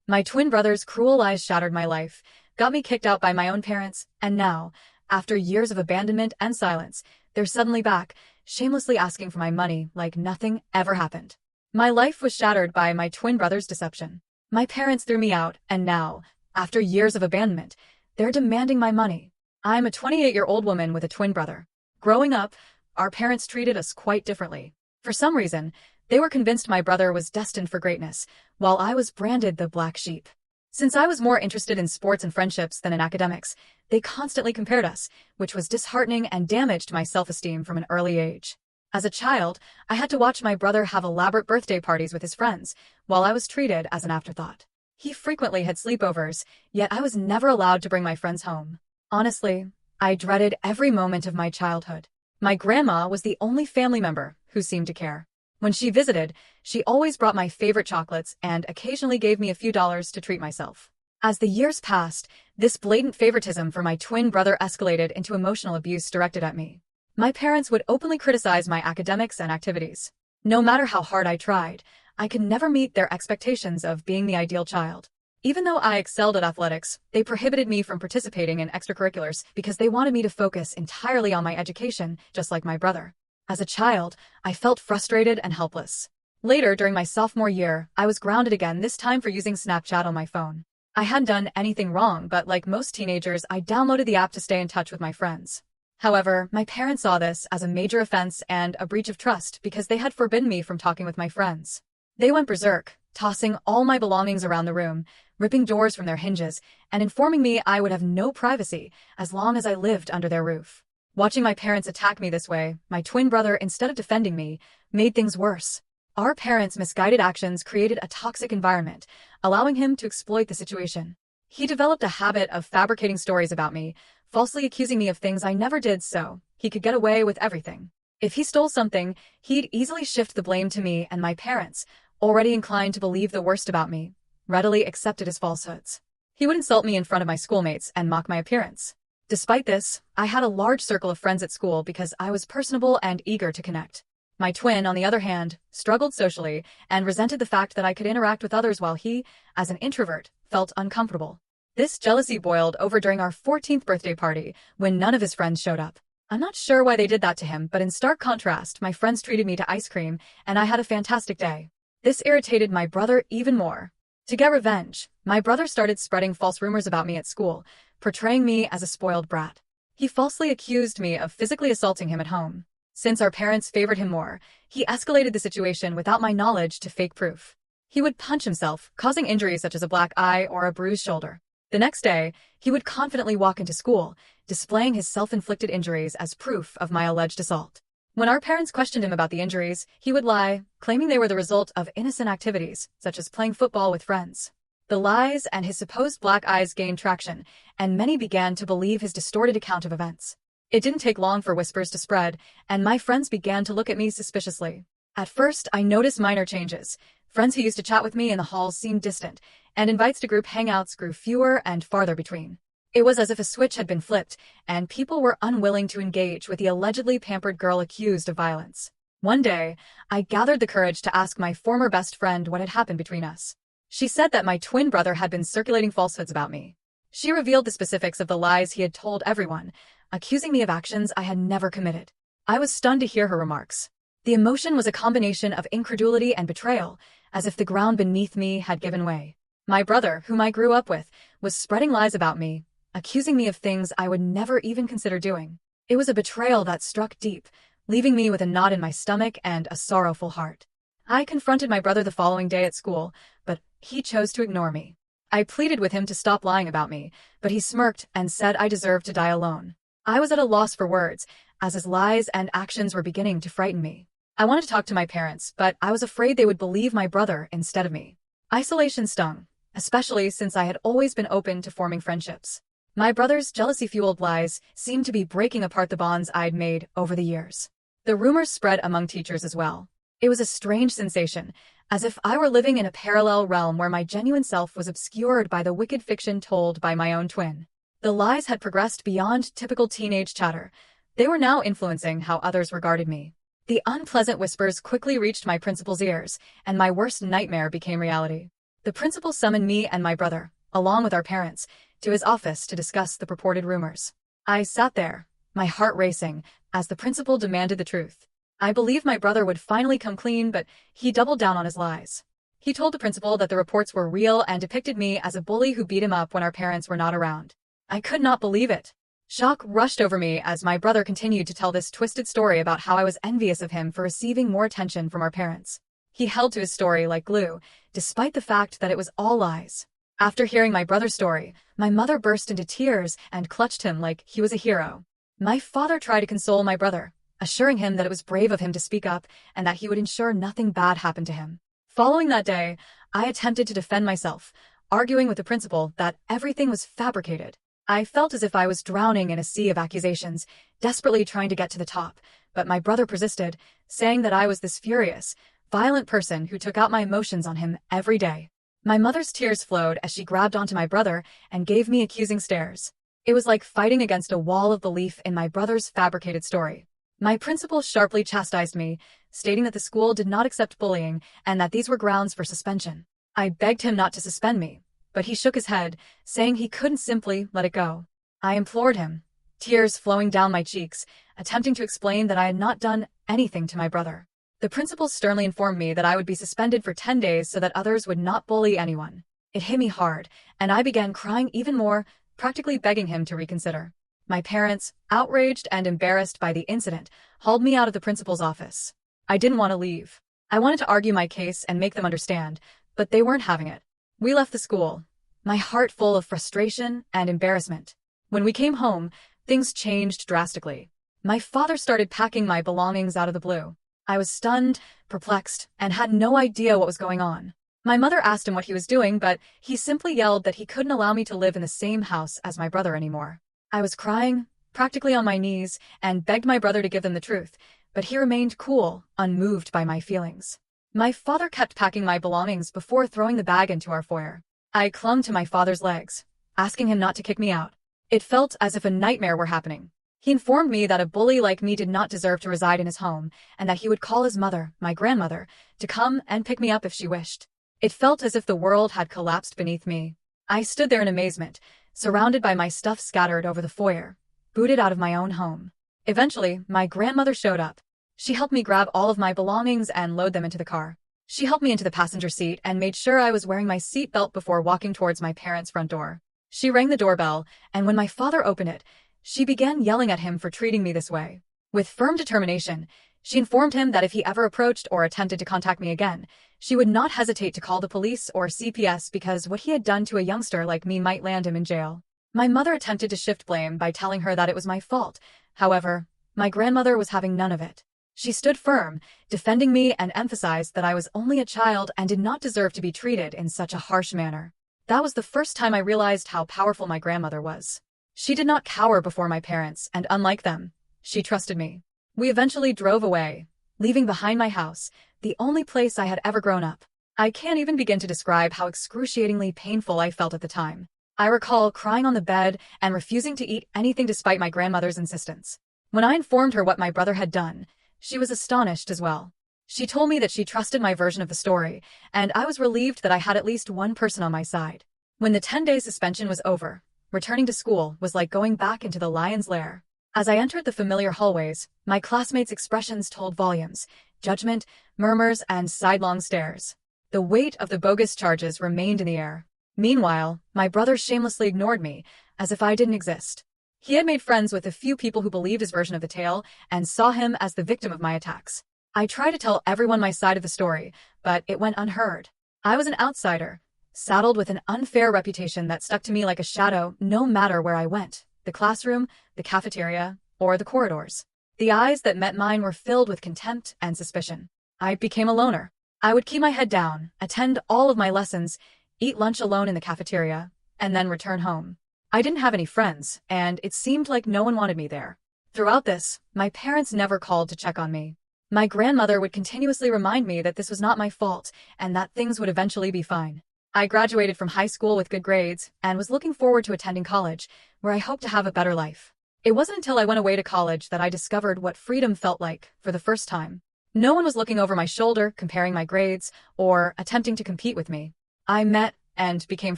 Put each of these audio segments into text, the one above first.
My twin brother's cruel lies shattered my life, got me kicked out by my own parents, and now, after years of abandonment and silence, they're suddenly back, shamelessly asking for my money like nothing ever happened. My life was shattered by my twin brother's deception. My parents threw me out, and now, after years of abandonment, they're demanding my money. I'm a 28-year-old woman with a twin brother. Growing up, our parents treated us quite differently. For some reason, they were convinced my brother was destined for greatness, while I was branded the black sheep. Since I was more interested in sports and friendships than in academics, they constantly compared us, which was disheartening and damaged my self-esteem from an early age. As a child, I had to watch my brother have elaborate birthday parties with his friends, while I was treated as an afterthought. He frequently had sleepovers, yet I was never allowed to bring my friends home. Honestly, I dreaded every moment of my childhood. My grandma was the only family member who seemed to care. When she visited, she always brought my favorite chocolates and occasionally gave me a few dollars to treat myself. As the years passed, this blatant favoritism for my twin brother escalated into emotional abuse directed at me. My parents would openly criticize my academics and activities. No matter how hard I tried, I could never meet their expectations of being the ideal child. Even though I excelled at athletics, they prohibited me from participating in extracurriculars because they wanted me to focus entirely on my education, just like my brother. As a child, I felt frustrated and helpless. Later, during my sophomore year, I was grounded again, this time for using Snapchat on my phone. I hadn't done anything wrong, but like most teenagers, I downloaded the app to stay in touch with my friends. However, my parents saw this as a major offense and a breach of trust because they had forbidden me from talking with my friends. They went berserk, tossing all my belongings around the room, ripping doors from their hinges, and informing me I would have no privacy as long as I lived under their roof. Watching my parents attack me this way, my twin brother, instead of defending me, made things worse. Our parents' misguided actions created a toxic environment, allowing him to exploit the situation. He developed a habit of fabricating stories about me, falsely accusing me of things I never did so he could get away with everything. If he stole something, he'd easily shift the blame to me, and my parents, already inclined to believe the worst about me, readily accepted his falsehoods. He would insult me in front of my schoolmates and mock my appearance. Despite this, I had a large circle of friends at school because I was personable and eager to connect. My twin, on the other hand, struggled socially and resented the fact that I could interact with others while he, as an introvert, felt uncomfortable. This jealousy boiled over during our 14th birthday party when none of his friends showed up. I'm not sure why they did that to him, but in stark contrast, my friends treated me to ice cream, and I had a fantastic day. This irritated my brother even more. To get revenge, my brother started spreading false rumors about me at school, portraying me as a spoiled brat. He falsely accused me of physically assaulting him at home. Since our parents favored him more, he escalated the situation without my knowledge to fake proof. He would punch himself, causing injuries such as a black eye or a bruised shoulder. The next day, he would confidently walk into school, displaying his self-inflicted injuries as proof of my alleged assault. When our parents questioned him about the injuries, he would lie, claiming they were the result of innocent activities, such as playing football with friends. The lies and his supposed black eyes gained traction, and many began to believe his distorted account of events. It didn't take long for whispers to spread, and my friends began to look at me suspiciously. At first, I noticed minor changes. Friends who used to chat with me in the halls seemed distant, and invites to group hangouts grew fewer and farther between. It was as if a switch had been flipped, and people were unwilling to engage with the allegedly pampered girl accused of violence. One day, I gathered the courage to ask my former best friend what had happened between us. She said that my twin brother had been circulating falsehoods about me. She revealed the specifics of the lies he had told everyone, accusing me of actions I had never committed. I was stunned to hear her remarks. The emotion was a combination of incredulity and betrayal, as if the ground beneath me had given way. My brother, whom I grew up with, was spreading lies about me, accusing me of things I would never even consider doing. It was a betrayal that struck deep, leaving me with a knot in my stomach and a sorrowful heart. I confronted my brother the following day at school, but he chose to ignore me. I pleaded with him to stop lying about me, but he smirked and said I deserved to die alone. I was at a loss for words, as his lies and actions were beginning to frighten me. I wanted to talk to my parents, but I was afraid they would believe my brother instead of me. Isolation stung, especially since I had always been open to forming friendships. My brother's jealousy-fueled lies seemed to be breaking apart the bonds I'd made over the years. The rumors spread among teachers as well. It was a strange sensation, as if I were living in a parallel realm where my genuine self was obscured by the wicked fiction told by my own twin. The lies had progressed beyond typical teenage chatter. They were now influencing how others regarded me. The unpleasant whispers quickly reached my principal's ears, and my worst nightmare became reality. The principal summoned me and my brother, along with our parents, to his office to discuss the purported rumors. I sat there, my heart racing, as the principal demanded the truth. I believed my brother would finally come clean, but he doubled down on his lies. He told the principal that the reports were real and depicted me as a bully who beat him up when our parents were not around. I could not believe it. Shock rushed over me as my brother continued to tell this twisted story about how I was envious of him for receiving more attention from our parents. He held to his story like glue, despite the fact that it was all lies. After hearing my brother's story, my mother burst into tears and clutched him like he was a hero. My father tried to console my brother, assuring him that it was brave of him to speak up and that he would ensure nothing bad happened to him. Following that day, I attempted to defend myself, arguing with the principal that everything was fabricated. I felt as if I was drowning in a sea of accusations, desperately trying to get to the top, but my brother persisted, saying that I was this furious, violent person who took out my emotions on him every day. My mother's tears flowed as she grabbed onto my brother and gave me accusing stares. It was like fighting against a wall of belief in my brother's fabricated story. My principal sharply chastised me, stating that the school did not accept bullying and that these were grounds for suspension. I begged him not to suspend me, but he shook his head, saying he couldn't simply let it go. I implored him, tears flowing down my cheeks, attempting to explain that I had not done anything to my brother. The principal sternly informed me that I would be suspended for 10 days so that others would not bully anyone. It hit me hard, and I began crying even more, practically begging him to reconsider. My parents, outraged and embarrassed by the incident, hauled me out of the principal's office. I didn't want to leave. I wanted to argue my case and make them understand, but they weren't having it. We left the school, my heart full of frustration and embarrassment. When we came home, things changed drastically. My father started packing my belongings out of the blue. I was stunned, perplexed, and had no idea what was going on. My mother asked him what he was doing, but he simply yelled that he couldn't allow me to live in the same house as my brother anymore. I was crying, practically on my knees, and begged my brother to give them the truth, but he remained cool, unmoved by my feelings. My father kept packing my belongings before throwing the bag into our foyer. I clung to my father's legs, asking him not to kick me out. It felt as if a nightmare were happening. He informed me that a bully like me did not deserve to reside in his home, and that he would call his mother, my grandmother, to come and pick me up if she wished. It felt as if the world had collapsed beneath me. I stood there in amazement, surrounded by my stuff scattered over the foyer, booted out of my own home. Eventually, my grandmother showed up. She helped me grab all of my belongings and load them into the car. She helped me into the passenger seat and made sure I was wearing my seatbelt before walking towards my parents' front door. She rang the doorbell, and when my father opened it, she began yelling at him for treating me this way. With firm determination, she informed him that if he ever approached or attempted to contact me again, she would not hesitate to call the police or CPS because what he had done to a youngster like me might land him in jail. My mother attempted to shift blame by telling her that it was my fault. However, my grandmother was having none of it. She stood firm, defending me, and emphasized that I was only a child and did not deserve to be treated in such a harsh manner. That was the first time I realized how powerful my grandmother was. She did not cower before my parents, and unlike them, she trusted me. We eventually drove away, leaving behind my house, the only place I had ever grown up. I can't even begin to describe how excruciatingly painful I felt at the time. I recall crying on the bed and refusing to eat anything despite my grandmother's insistence. When I informed her what my brother had done, she was astonished as well. She told me that she trusted my version of the story, and I was relieved that I had at least one person on my side. When the 10-day suspension was over, returning to school was like going back into the lion's lair. As I entered the familiar hallways, my classmates' expressions told volumes: judgment, murmurs, and sidelong stares. The weight of the bogus charges remained in the air. Meanwhile, my brother shamelessly ignored me, as if I didn't exist. He had made friends with a few people who believed his version of the tale and saw him as the victim of my attacks. I tried to tell everyone my side of the story, but it went unheard. I was an outsider, saddled with an unfair reputation that stuck to me like a shadow no matter where I went: the classroom, the cafeteria, or the corridors. The eyes that met mine were filled with contempt and suspicion. I became a loner. I would keep my head down, attend all of my lessons, eat lunch alone in the cafeteria, and then return home. I didn't have any friends, and it seemed like no one wanted me there. Throughout this, my parents never called to check on me. My grandmother would continuously remind me that this was not my fault and that things would eventually be fine. I graduated from high school with good grades and was looking forward to attending college, where I hoped to have a better life. It wasn't until I went away to college that I discovered what freedom felt like for the first time. No one was looking over my shoulder, comparing my grades, or attempting to compete with me. I met and became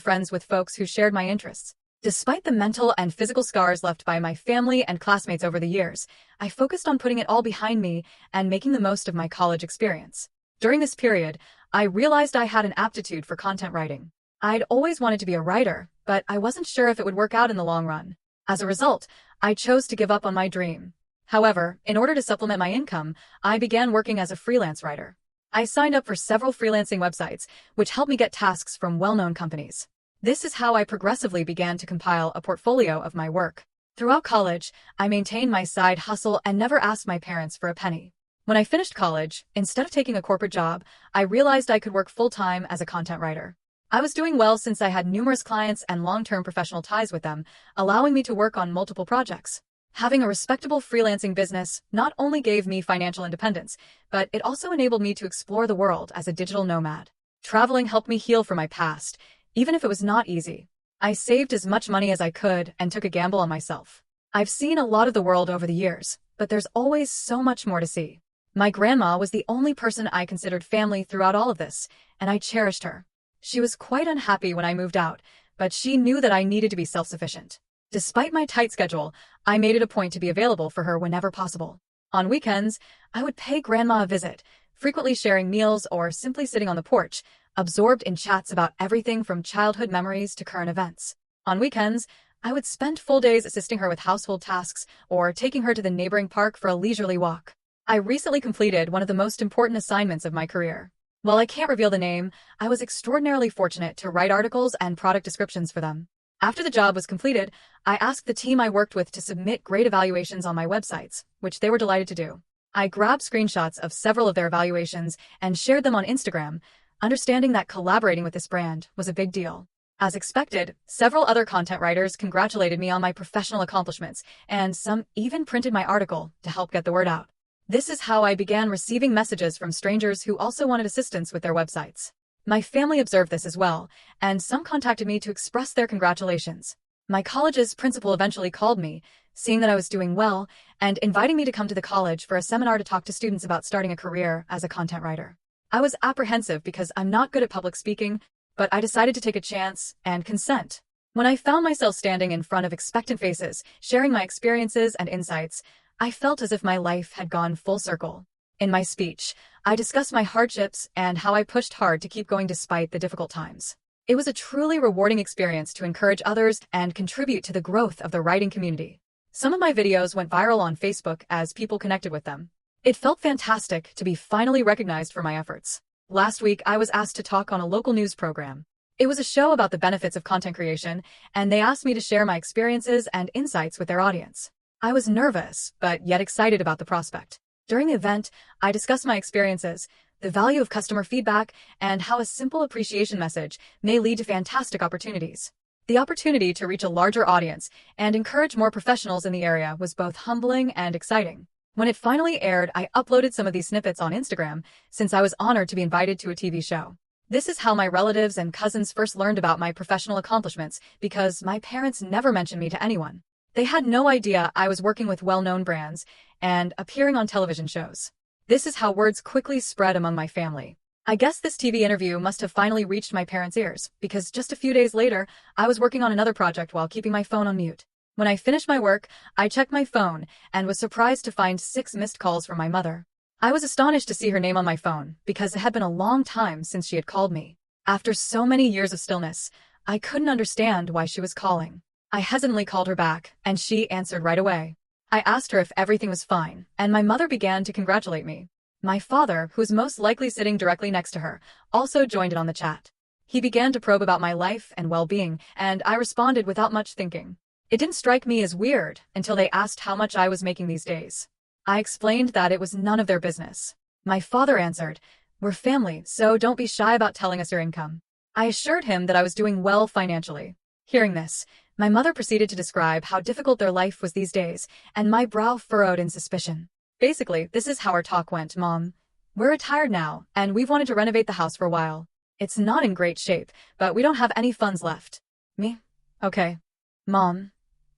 friends with folks who shared my interests. Despite the mental and physical scars left by my family and classmates over the years, I focused on putting it all behind me and making the most of my college experience. During this period, I realized I had an aptitude for content writing. I'd always wanted to be a writer, but I wasn't sure if it would work out in the long run. As a result, I chose to give up on my dream. However, in order to supplement my income, I began working as a freelance writer. I signed up for several freelancing websites, which helped me get tasks from well-known companies. This is how I progressively began to compile a portfolio of my work. Throughout college, I maintained my side hustle and never asked my parents for a penny. When I finished college, instead of taking a corporate job, I realized I could work full-time as a content writer. I was doing well since I had numerous clients and long-term professional ties with them, allowing me to work on multiple projects. Having a respectable freelancing business not only gave me financial independence, but it also enabled me to explore the world as a digital nomad. Traveling helped me heal from my past, even if it was not easy. I saved as much money as I could and took a gamble on myself. I've seen a lot of the world over the years, but there's always so much more to see. My grandma was the only person I considered family throughout all of this, and I cherished her. She was quite unhappy when I moved out, but she knew that I needed to be self-sufficient. Despite my tight schedule, I made it a point to be available for her whenever possible. On weekends, I would pay Grandma a visit, frequently sharing meals or simply sitting on the porch, absorbed in chats about everything from childhood memories to current events. On weekends, I would spend full days assisting her with household tasks or taking her to the neighboring park for a leisurely walk. I recently completed one of the most important assignments of my career. While I can't reveal the name, I was extraordinarily fortunate to write articles and product descriptions for them. After the job was completed, I asked the team I worked with to submit grade evaluations on my websites, which they were delighted to do. I grabbed screenshots of several of their evaluations and shared them on Instagram, understanding that collaborating with this brand was a big deal. As expected, several other content writers congratulated me on my professional accomplishments, and some even printed my article to help get the word out. This is how I began receiving messages from strangers who also wanted assistance with their websites. My family observed this as well, and some contacted me to express their congratulations. My college's principal eventually called me, seeing that I was doing well, and inviting me to come to the college for a seminar to talk to students about starting a career as a content writer. I was apprehensive because I'm not good at public speaking, but I decided to take a chance and consent. When I found myself standing in front of expectant faces, sharing my experiences and insights, I felt as if my life had gone full circle. In my speech, I discussed my hardships and how I pushed hard to keep going despite the difficult times. It was a truly rewarding experience to encourage others and contribute to the growth of the writing community. Some of my videos went viral on Facebook as people connected with them. It felt fantastic to be finally recognized for my efforts. Last week, I was asked to talk on a local news program. It was a show about the benefits of content creation, and they asked me to share my experiences and insights with their audience. I was nervous, but yet excited about the prospect. During the event, I discussed my experiences, the value of customer feedback, and how a simple appreciation message may lead to fantastic opportunities. The opportunity to reach a larger audience and encourage more professionals in the area was both humbling and exciting. When it finally aired, I uploaded some of these snippets on Instagram, since I was honored to be invited to a TV show. This is how my relatives and cousins first learned about my professional accomplishments, because my parents never mentioned me to anyone. They had no idea I was working with well-known brands and appearing on television shows. This is how words quickly spread among my family. I guess this TV interview must have finally reached my parents' ears, because just a few days later, I was working on another project while keeping my phone on mute. When I finished my work, I checked my phone and was surprised to find 6 missed calls from my mother. I was astonished to see her name on my phone, because it had been a long time since she had called me. After so many years of stillness, I couldn't understand why she was calling. I hesitantly called her back, and she answered right away. I asked her if everything was fine, and my mother began to congratulate me. My father, who was most likely sitting directly next to her, also joined in on the chat. He began to probe about my life and well-being, and I responded without much thinking. It didn't strike me as weird until they asked how much I was making these days. I explained that it was none of their business. My father answered, "We're family, so don't be shy about telling us your income." I assured him that I was doing well financially. Hearing this, my mother proceeded to describe how difficult their life was these days, and my brow furrowed in suspicion. Basically, this is how our talk went, Mom. We're retired now, and we've wanted to renovate the house for a while. It's not in great shape, but we don't have any funds left. Me? Okay. Mom,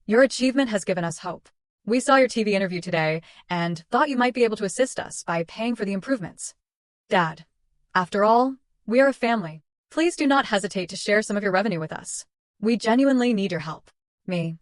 your achievement has given us hope. We saw your TV interview today and thought you might be able to assist us by paying for the improvements. Dad, after all, we are a family. Please do not hesitate to share some of your revenue with us. We genuinely need your help. Me.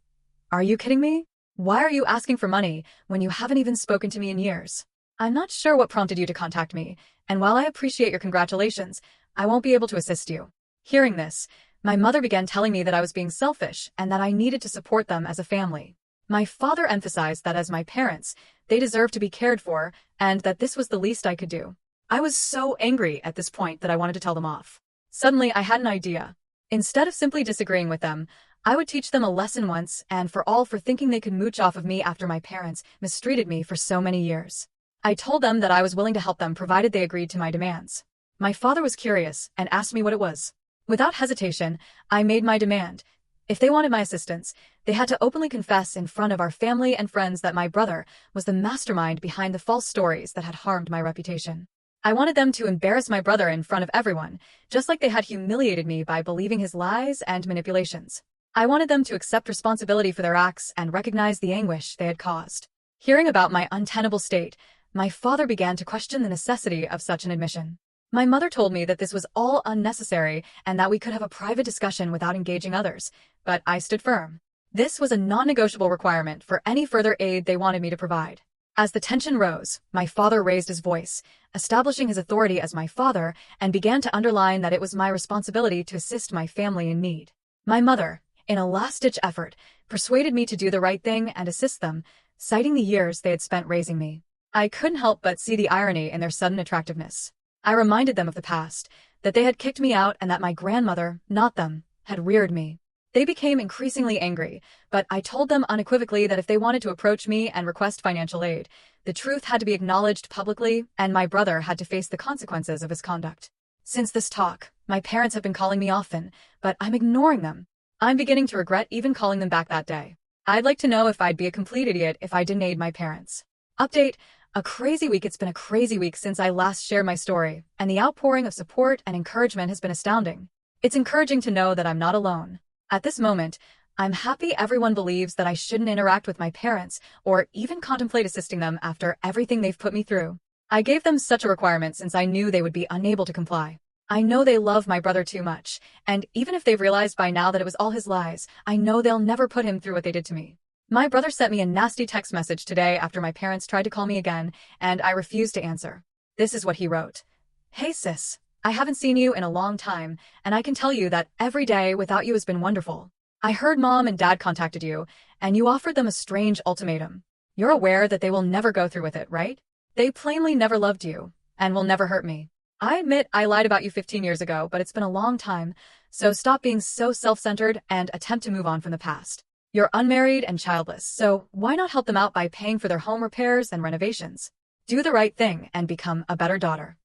Are you kidding me? Why are you asking for money when you haven't even spoken to me in years? I'm not sure what prompted you to contact me, and while I appreciate your congratulations, I won't be able to assist you. Hearing this, my mother began telling me that I was being selfish and that I needed to support them as a family. My father emphasized that as my parents, they deserved to be cared for, and that this was the least I could do. I was so angry at this point that I wanted to tell them off. Suddenly, I had an idea. Instead of simply disagreeing with them, I would teach them a lesson once and for all for thinking they could mooch off of me after my parents mistreated me for so many years. I told them that I was willing to help them provided they agreed to my demands. My father was curious and asked me what it was. Without hesitation, I made my demand. If they wanted my assistance, they had to openly confess in front of our family and friends that my brother was the mastermind behind the false stories that had harmed my reputation. I wanted them to embarrass my brother in front of everyone, just like they had humiliated me by believing his lies and manipulations. I wanted them to accept responsibility for their acts and recognize the anguish they had caused. Hearing about my untenable state, my father began to question the necessity of such an admission. My mother told me that this was all unnecessary and that we could have a private discussion without engaging others, but I stood firm. This was a non-negotiable requirement for any further aid they wanted me to provide. As the tension rose, my father raised his voice, establishing his authority as my father, and began to underline that it was my responsibility to assist my family in need. My mother, in a last-ditch effort, persuaded me to do the right thing and assist them, citing the years they had spent raising me. I couldn't help but see the irony in their sudden attractiveness. I reminded them of the past, that they had kicked me out and that my grandmother, not them, had reared me. They became increasingly angry, but I told them unequivocally that if they wanted to approach me and request financial aid, the truth had to be acknowledged publicly and my brother had to face the consequences of his conduct. Since this talk, my parents have been calling me often, but I'm ignoring them. I'm beginning to regret even calling them back that day. I'd like to know if I'd be a complete idiot if I didn't aid my parents. Update: a crazy week. It's been a crazy week since I last shared my story, and the outpouring of support and encouragement has been astounding. It's encouraging to know that I'm not alone. At this moment, I'm happy everyone believes that I shouldn't interact with my parents or even contemplate assisting them after everything they've put me through. I gave them such a requirement since I knew they would be unable to comply. I know they love my brother too much, and even if they've realized by now that it was all his lies, I know they'll never put him through what they did to me. My brother sent me a nasty text message today after my parents tried to call me again, and I refused to answer. This is what he wrote. "Hey sis, I haven't seen you in a long time, and I can tell you that every day without you has been wonderful. I heard Mom and Dad contacted you, and you offered them a strange ultimatum. You're aware that they will never go through with it, right? They plainly never loved you, and will never hurt me. I admit I lied about you 15 years ago, but it's been a long time, so stop being so self-centered and attempt to move on from the past. You're unmarried and childless, so why not help them out by paying for their home repairs and renovations? Do the right thing and become a better daughter."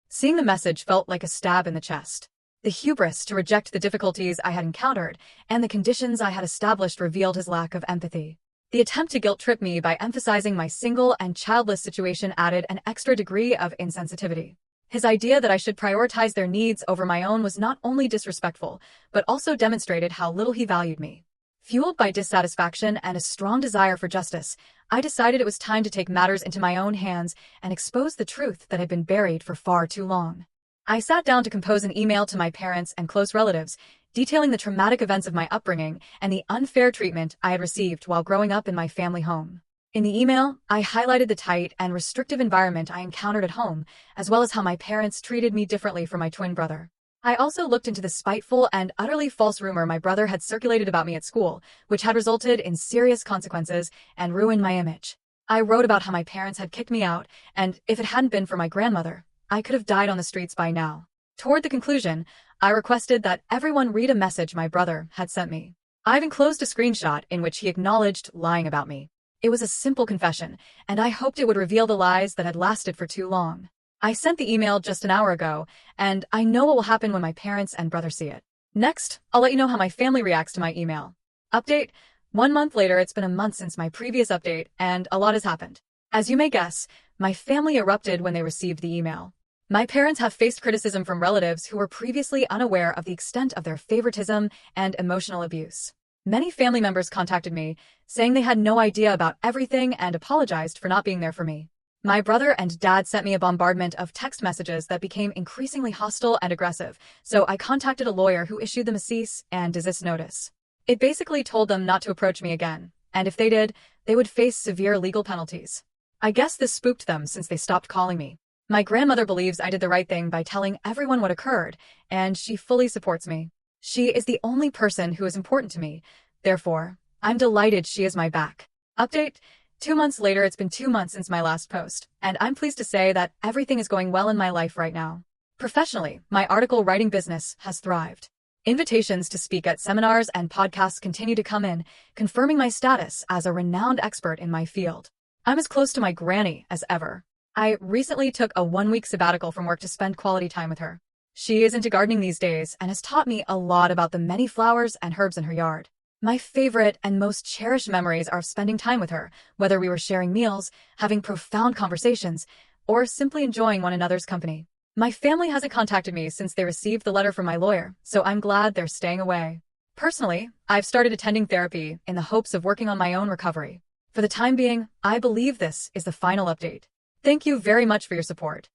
Seeing the message felt like a stab in the chest. The hubris to reject the difficulties I had encountered and the conditions I had established revealed his lack of empathy. The attempt to guilt-trip me by emphasizing my single and childless situation added an extra degree of insensitivity. His idea that I should prioritize their needs over my own was not only disrespectful, but also demonstrated how little he valued me. Fueled by dissatisfaction and a strong desire for justice, I decided it was time to take matters into my own hands and expose the truth that had been buried for far too long. I sat down to compose an email to my parents and close relatives, detailing the traumatic events of my upbringing and the unfair treatment I had received while growing up in my family home. In the email, I highlighted the tight and restrictive environment I encountered at home, as well as how my parents treated me differently from my twin brother. I also looked into the spiteful and utterly false rumor my brother had circulated about me at school, which had resulted in serious consequences and ruined my image. I wrote about how my parents had kicked me out, and if it hadn't been for my grandmother, I could have died on the streets by now. Toward the conclusion, I requested that everyone read a message my brother had sent me. I've enclosed a screenshot in which he acknowledged lying about me. It was a simple confession, and I hoped it would reveal the lies that had lasted for too long. I sent the email just an hour ago, and I know what will happen when my parents and brother see it. Next, I'll let you know how my family reacts to my email. Update: 1 month later. It's been a month since my previous update, and a lot has happened. As you may guess, my family erupted when they received the email. My parents have faced criticism from relatives who were previously unaware of the extent of their favoritism and emotional abuse. Many family members contacted me, saying they had no idea about everything and apologized for not being there for me. My brother and dad sent me a bombardment of text messages that became increasingly hostile and aggressive, so I contacted a lawyer who issued them a cease and desist notice. It basically told them not to approach me again, and if they did, they would face severe legal penalties. I guess this spooked them since they stopped calling me. My grandmother believes I did the right thing by telling everyone what occurred, and she fully supports me. She is the only person who is important to me. Therefore, I'm delighted she is my back. Update: 2 months later, it's been 2 months since my last post, and I'm pleased to say that everything is going well in my life right now. Professionally, my article writing business has thrived. Invitations to speak at seminars and podcasts continue to come in, confirming my status as a renowned expert in my field. I'm as close to my granny as ever. I recently took a 1-week sabbatical from work to spend quality time with her. She is into gardening these days and has taught me a lot about the many flowers and herbs in her yard. My favorite and most cherished memories are spending time with her, whether we were sharing meals, having profound conversations, or simply enjoying one another's company. My family hasn't contacted me since they received the letter from my lawyer, so I'm glad they're staying away. Personally, I've started attending therapy in the hopes of working on my own recovery. For the time being, I believe this is the final update. Thank you very much for your support.